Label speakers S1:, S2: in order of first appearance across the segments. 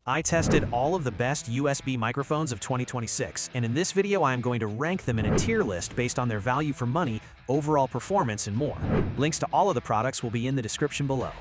S1: I tested all of the best USB microphones of 2026, and in this video I am going to rank them in a tier list based on their value for money, overall performance, and more. Links to all of the products will be in the description below.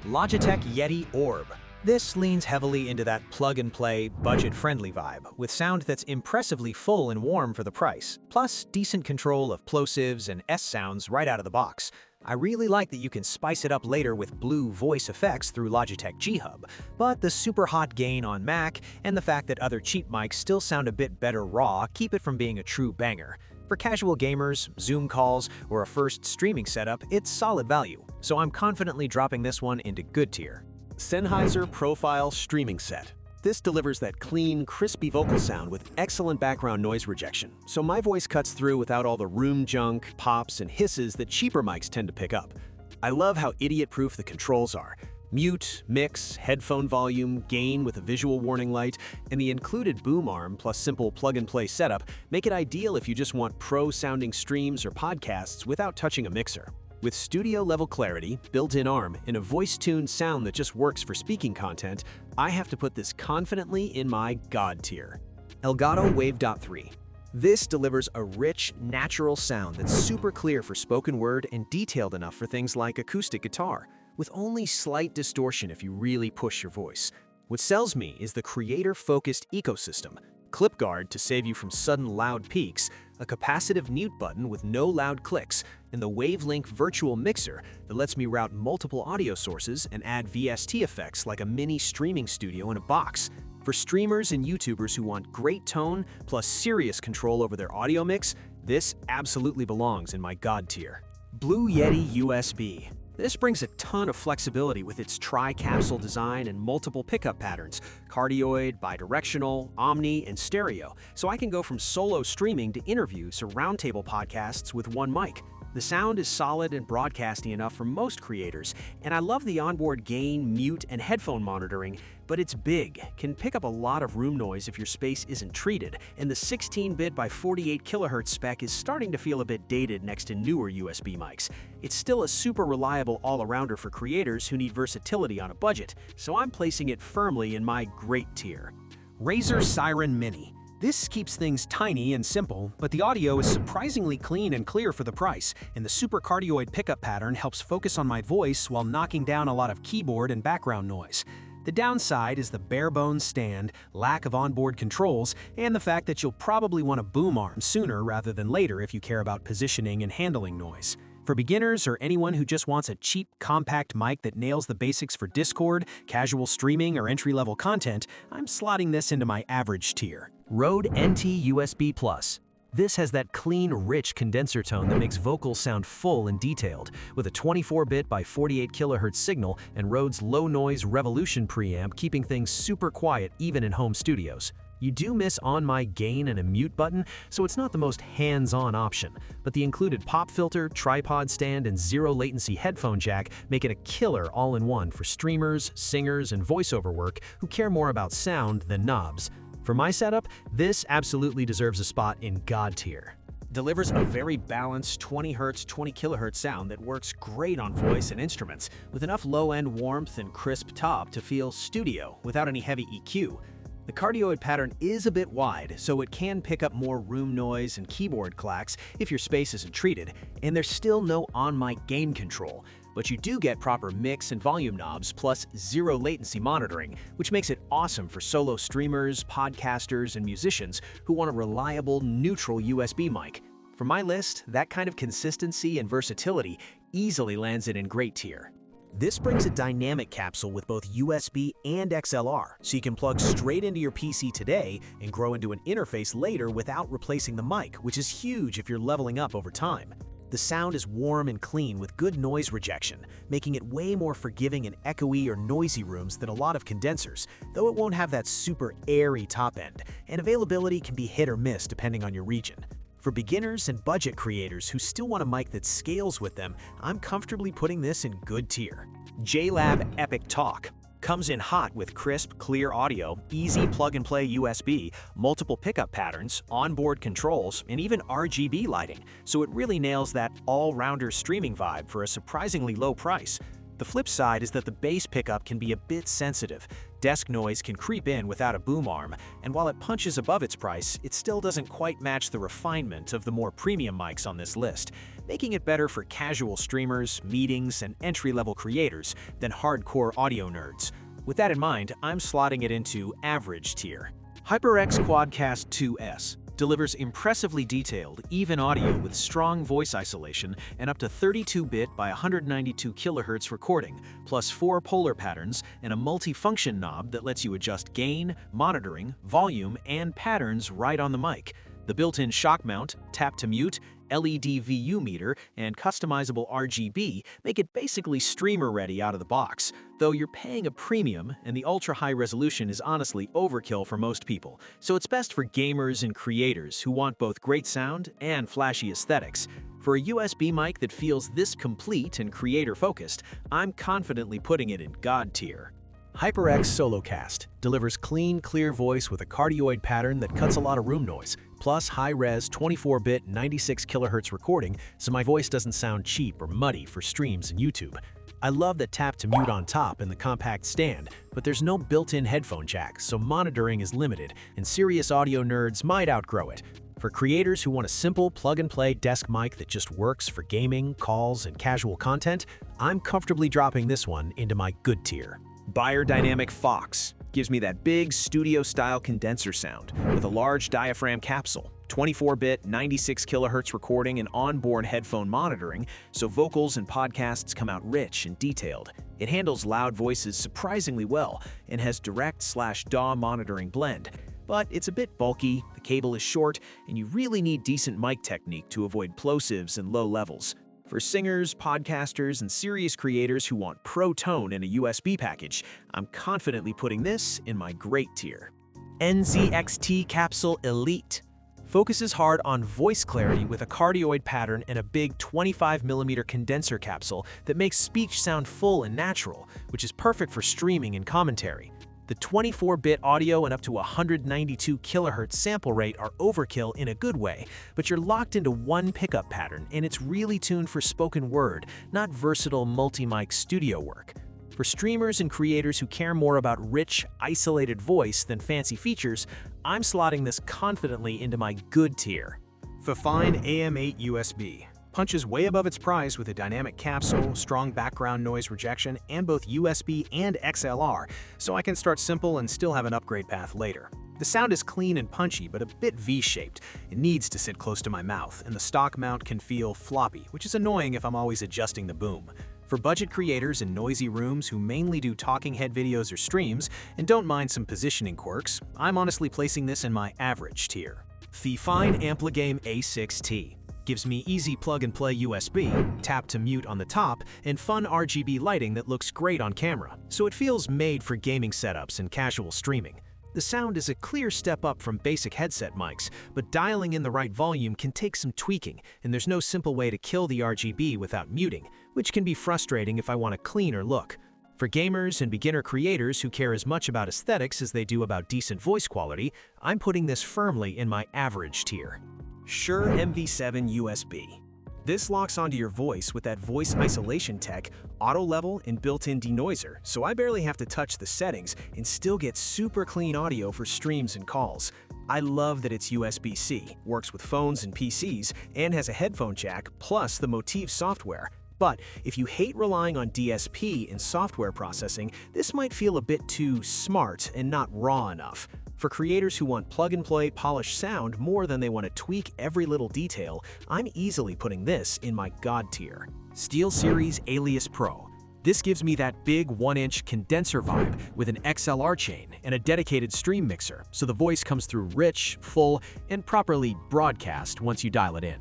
S1: Logitech Yeti Orb. This leans heavily into that plug-and-play, budget-friendly vibe, with sound that's impressively full and warm for the price, plus decent control of plosives and S sounds right out of the box. I really like that you can spice it up later with blue voice effects through Logitech G Hub, but the super hot gain on Mac and the fact that other cheap mics still sound a bit better raw keep it from being a true banger. For casual gamers, Zoom calls, or a first streaming setup, it's solid value, so I'm confidently dropping this one into good tier. Sennheiser Profile Streaming Set. This delivers that clean, crispy vocal sound with excellent background noise rejection, so my voice cuts through without all the room junk, pops, and hisses that cheaper mics tend to pick up. I love how idiot-proof the controls are. Mute, mix, headphone volume, gain with a visual warning light, and the included boom arm plus simple plug-and-play setup make it ideal if you just want pro-sounding streams or podcasts without touching a mixer. With studio-level clarity, built-in arm, and a voice-tuned sound that just works for speaking content, I have to put this confidently in my God tier. Elgato Wave.3. This delivers a rich, natural sound that's super clear for spoken word and detailed enough for things like acoustic guitar, with only slight distortion if you really push your voice. What sells me is the creator-focused ecosystem. Clip guard to save you from sudden loud peaks, a capacitive mute button with no loud clicks, and the Wavelink virtual mixer that lets me route multiple audio sources and add VST effects like a mini streaming studio in a box. For streamers and YouTubers who want great tone plus serious control over their audio mix, this absolutely belongs in my God tier. Blue Yeti USB. This brings a ton of flexibility with its tri-capsule design and multiple pickup patterns, cardioid, bidirectional, omni, and stereo, so I can go from solo streaming to interviews or roundtable podcasts with one mic. The sound is solid and broadcasty enough for most creators, and I love the onboard gain, mute, and headphone monitoring, but it's big, can pick up a lot of room noise if your space isn't treated, and the 16-bit by 48 kHz spec is starting to feel a bit dated next to newer USB mics. It's still a super reliable all-arounder for creators who need versatility on a budget, so I'm placing it firmly in my great tier. Razer Siren Mini. This keeps things tiny and simple, but the audio is surprisingly clean and clear for the price, and the super cardioid pickup pattern helps focus on my voice while knocking down a lot of keyboard and background noise. The downside is the bare-bones stand, lack of onboard controls, and the fact that you'll probably want a boom arm sooner rather than later if you care about positioning and handling noise. For beginners or anyone who just wants a cheap, compact mic that nails the basics for Discord, casual streaming, or entry-level content, I'm slotting this into my average tier. Rode NT USB Plus. This has that clean, rich condenser tone that makes vocals sound full and detailed, with a 24-bit by 48 kHz signal and Rode's low-noise Revolution preamp keeping things super quiet even in home studios. You do miss on my gain and a mute button, so it's not the most hands-on option, but the included pop filter, tripod stand, and zero-latency headphone jack make it a killer all-in-one for streamers, singers, and voiceover work who care more about sound than knobs. For my setup, this absolutely deserves a spot in God tier. Delivers a very balanced 20 Hz, 20 kHz sound that works great on voice and instruments, with enough low-end warmth and crisp top to feel studio without any heavy EQ. The cardioid pattern is a bit wide, so it can pick up more room noise and keyboard clacks if your space isn't treated, and there's still no on-mic gain control, but you do get proper mix and volume knobs plus zero latency monitoring, which makes it awesome for solo streamers, podcasters, and musicians who want a reliable, neutral USB mic. For my list, that kind of consistency and versatility easily lands it in great tier. This brings a dynamic capsule with both USB and XLR, so you can plug straight into your PC today and grow into an interface later without replacing the mic, which is huge if you're leveling up over time. The sound is warm and clean with good noise rejection, making it way more forgiving in echoey or noisy rooms than a lot of condensers, though it won't have that super airy top end, and availability can be hit or miss depending on your region. For beginners and budget creators who still want a mic that scales with them, I'm comfortably putting this in good tier. JLab Epic Talk. Comes in hot with crisp, clear audio, easy plug-and-play USB, multiple pickup patterns, onboard controls, and even RGB lighting, so it really nails that all-rounder streaming vibe for a surprisingly low price. The flip side is that the bass pickup can be a bit sensitive. Desk noise can creep in without a boom arm, and while it punches above its price, it still doesn't quite match the refinement of the more premium mics on this list, making it better for casual streamers, meetings, and entry-level creators than hardcore audio nerds. With that in mind, I'm slotting it into average tier. HyperX Quadcast 2S delivers impressively detailed, even audio with strong voice isolation and up to 32-bit by 192 kHz recording, plus 4 polar patterns and a multi-function knob that lets you adjust gain, monitoring, volume, and patterns right on the mic. The built-in shock mount, tap-to-mute, LED VU meter, and customizable RGB make it basically streamer-ready out of the box, though you're paying a premium and the ultra-high resolution is honestly overkill for most people, so it's best for gamers and creators who want both great sound and flashy aesthetics. For a USB mic that feels this complete and creator-focused, I'm confidently putting it in God tier. HyperX SoloCast delivers clean, clear voice with a cardioid pattern that cuts a lot of room noise, plus high-res 24-bit 96 kHz recording so my voice doesn't sound cheap or muddy for streams and YouTube. I love the tap-to-mute on top and the compact stand, but there's no built-in headphone jack, so monitoring is limited, and serious audio nerds might outgrow it. For creators who want a simple plug-and-play desk mic that just works for gaming, calls, and casual content, I'm comfortably dropping this one into my good tier. Beyerdynamic Fox gives me that big studio-style condenser sound with a large diaphragm capsule, 24-bit 96 kHz recording and onboard headphone monitoring, so vocals and podcasts come out rich and detailed. It handles loud voices surprisingly well and has direct/DAW monitoring blend. But it's a bit bulky, the cable is short, and you really need decent mic technique to avoid plosives and low levels. For singers, podcasters, and serious creators who want pro tone in a USB package, I'm confidently putting this in my great tier. NZXT Capsule Elite focuses hard on voice clarity with a cardioid pattern and a big 25mm condenser capsule that makes speech sound full and natural, which is perfect for streaming and commentary. The 24-bit audio and up to 192 kHz sample rate are overkill in a good way, but you're locked into one pickup pattern and it's really tuned for spoken word, not versatile multi-mic studio work. For streamers and creators who care more about rich, isolated voice than fancy features, I'm slotting this confidently into my good tier. Fifine AM8 USB punches way above its price with a dynamic capsule, strong background noise rejection, and both USB and XLR, so I can start simple and still have an upgrade path later. The sound is clean and punchy, but a bit V-shaped. It needs to sit close to my mouth, and the stock mount can feel floppy, which is annoying if I'm always adjusting the boom. For budget creators in noisy rooms who mainly do talking head videos or streams and don't mind some positioning quirks, I'm honestly placing this in my average tier. Fifine Ampligame A6T gives me easy plug-and-play USB, tap-to-mute on the top, and fun RGB lighting that looks great on camera, so it feels made for gaming setups and casual streaming. The sound is a clear step up from basic headset mics, but dialing in the right volume can take some tweaking, and there's no simple way to kill the RGB without muting, which can be frustrating if I want a cleaner look. For gamers and beginner creators who care as much about aesthetics as they do about decent voice quality, I'm putting this firmly in my average tier. Shure MV7 USB. This locks onto your voice with that voice isolation tech, auto level, and built-in denoiser, so I barely have to touch the settings and still get super clean audio for streams and calls. I love that it's USB-C, works with phones and PCs, and has a headphone jack plus the Motiv software. But if you hate relying on DSP in software processing, this might feel a bit too smart and not raw enough. For creators who want plug-and-play polished sound more than they want to tweak every little detail, I'm easily putting this in my God tier. SteelSeries Alias Pro. This gives me that big 1-inch condenser vibe with an XLR chain and a dedicated stream mixer, so the voice comes through rich, full, and properly broadcast once you dial it in.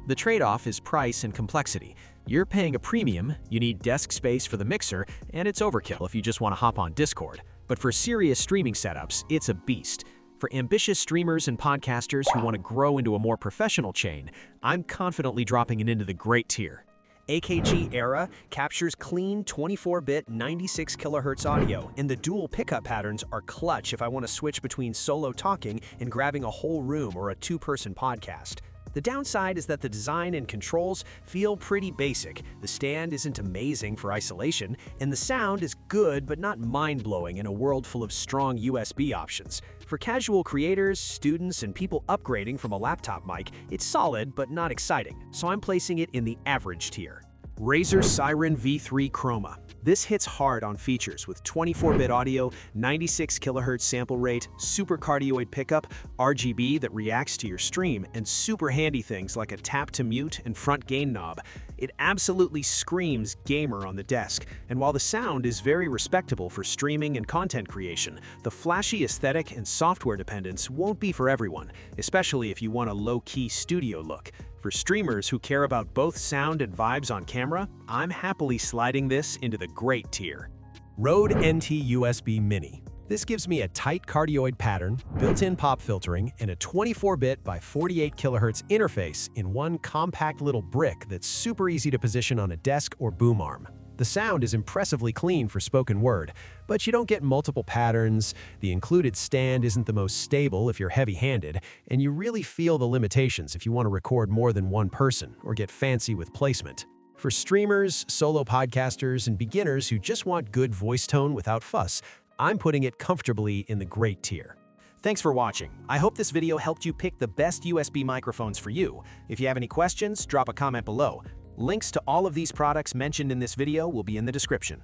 S1: The trade-off is price and complexity. You're paying a premium, you need desk space for the mixer, and it's overkill if you just want to hop on Discord. But for serious streaming setups, it's a beast. For ambitious streamers and podcasters who want to grow into a more professional chain, I'm confidently dropping it into the great tier. AKG Era captures clean 24-bit 96 kHz audio, and the dual pickup patterns are clutch if I want to switch between solo talking and grabbing a whole room or a two-person podcast. The downside is that the design and controls feel pretty basic, the stand isn't amazing for isolation, and the sound is good but not mind-blowing in a world full of strong USB options. For casual creators, students, and people upgrading from a laptop mic, it's solid but not exciting, so I'm placing it in the average tier. Razer Seiren V3 Chroma. This hits hard on features with 24-bit audio, 96 kHz sample rate, super cardioid pickup, RGB that reacts to your stream, and super handy things like a tap to mute and front gain knob. It absolutely screams gamer on the desk, and while the sound is very respectable for streaming and content creation, the flashy aesthetic and software dependence won't be for everyone, especially if you want a low-key studio look. For streamers who care about both sound and vibes on camera, I'm happily sliding this into the great tier. Rode NT USB Mini. This gives me a tight cardioid pattern, built-in pop filtering, and a 24-bit by 48 kHz interface in one compact little brick that's super easy to position on a desk or boom arm. The sound is impressively clean for spoken word, but you don't get multiple patterns, the included stand isn't the most stable if you're heavy-handed, and you really feel the limitations if you want to record more than one person or get fancy with placement. For streamers, solo podcasters, and beginners who just want good voice tone without fuss, I'm putting it comfortably in the great tier. Thanks for watching. I hope this video helped you pick the best USB microphones for you. If you have any questions, drop a comment below. Links to all of these products mentioned in this video will be in the description.